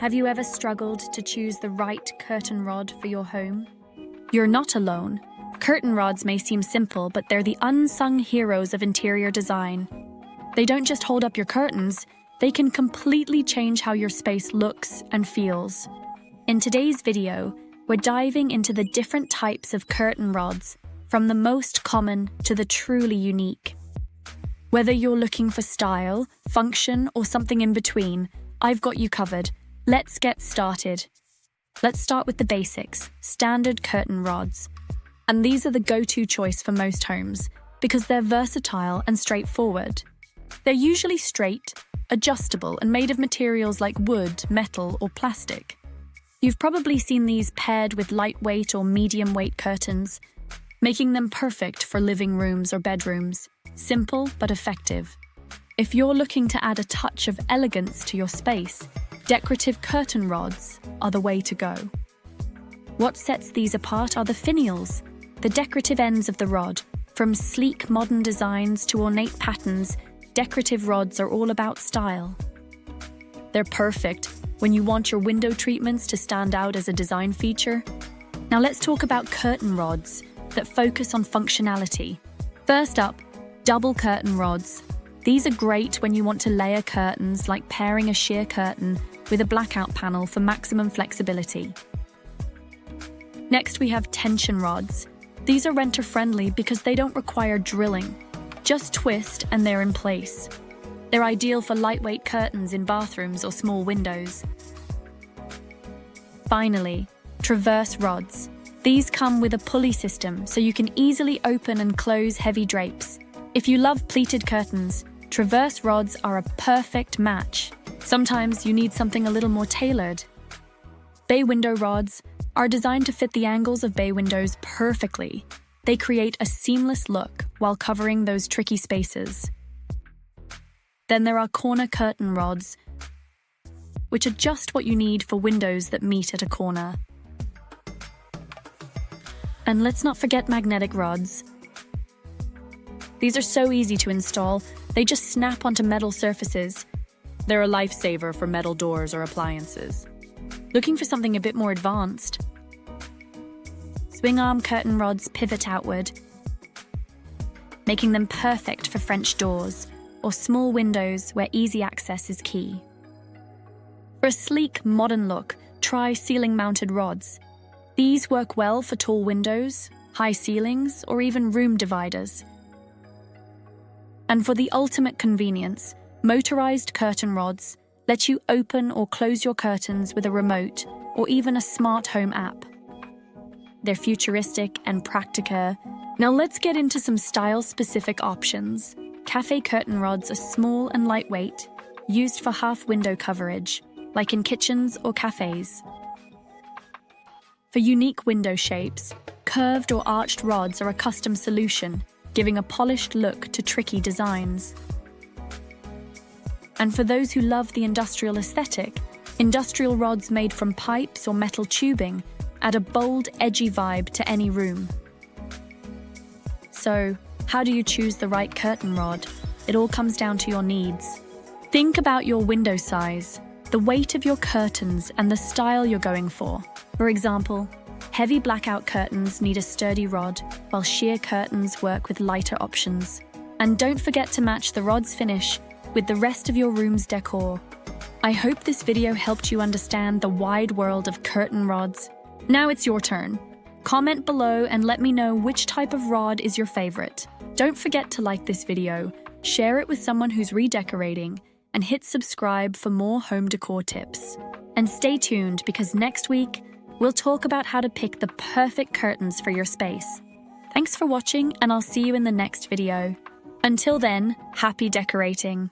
Have you ever struggled to choose the right curtain rod for your home? You're not alone. Curtain rods may seem simple, but they're the unsung heroes of interior design. They don't just hold up your curtains, they can completely change how your space looks and feels. In today's video, we're diving into the different types of curtain rods, from the most common to the truly unique. Whether you're looking for style, function, or something in between, I've got you covered. Let's get started. Let's start with the basics, standard curtain rods. And these are the go-to choice for most homes because they're versatile and straightforward. They're usually straight, adjustable, and made of materials like wood, metal, or plastic. You've probably seen these paired with lightweight or medium-weight curtains, making them perfect for living rooms or bedrooms. Simple but effective. If you're looking to add a touch of elegance to your space, decorative curtain rods are the way to go. What sets these apart are the finials, the decorative ends of the rod. From sleek modern designs to ornate patterns, decorative rods are all about style. They're perfect when you want your window treatments to stand out as a design feature. Now let's talk about curtain rods that focus on functionality. First up, double curtain rods. These are great when you want to layer curtains, like pairing a sheer curtain with a blackout panel for maximum flexibility. Next, we have tension rods. These are renter-friendly because they don't require drilling. Just twist and they're in place. They're ideal for lightweight curtains in bathrooms or small windows. Finally, traverse rods. These come with a pulley system so you can easily open and close heavy drapes. If you love pleated curtains, traverse rods are a perfect match. Sometimes you need something a little more tailored. Bay window rods are designed to fit the angles of bay windows perfectly. They create a seamless look while covering those tricky spaces. Then there are corner curtain rods, which are just what you need for windows that meet at a corner. And let's not forget magnetic rods. These are so easy to install, they just snap onto metal surfaces. They're a lifesaver for metal doors or appliances. Looking for something a bit more advanced? Swing arm curtain rods pivot outward, making them perfect for French doors or small windows where easy access is key. For a sleek, modern look, try ceiling-mounted rods. These work well for tall windows, high ceilings, or even room dividers. And for the ultimate convenience, motorized curtain rods let you open or close your curtains with a remote or even a smart home app. They're futuristic and practical. Now let's get into some style-specific options. Cafe curtain rods are small and lightweight, used for half window coverage, like in kitchens or cafes. For unique window shapes, curved or arched rods are a custom solution, giving a polished look to tricky designs. And for those who love the industrial aesthetic, industrial rods made from pipes or metal tubing add a bold, edgy vibe to any room. So, how do you choose the right curtain rod? It all comes down to your needs. Think about your window size, the weight of your curtains, and the style you're going for. For example, heavy blackout curtains need a sturdy rod, while sheer curtains work with lighter options. And don't forget to match the rod's finish with the rest of your room's decor. I hope this video helped you understand the wide world of curtain rods. Now it's your turn. Comment below and let me know which type of rod is your favorite. Don't forget to like this video, share it with someone who's redecorating, and hit subscribe for more home decor tips. And stay tuned because next week, we'll talk about how to pick the perfect curtains for your space. Thanks for watching, and I'll see you in the next video. Until then, happy decorating!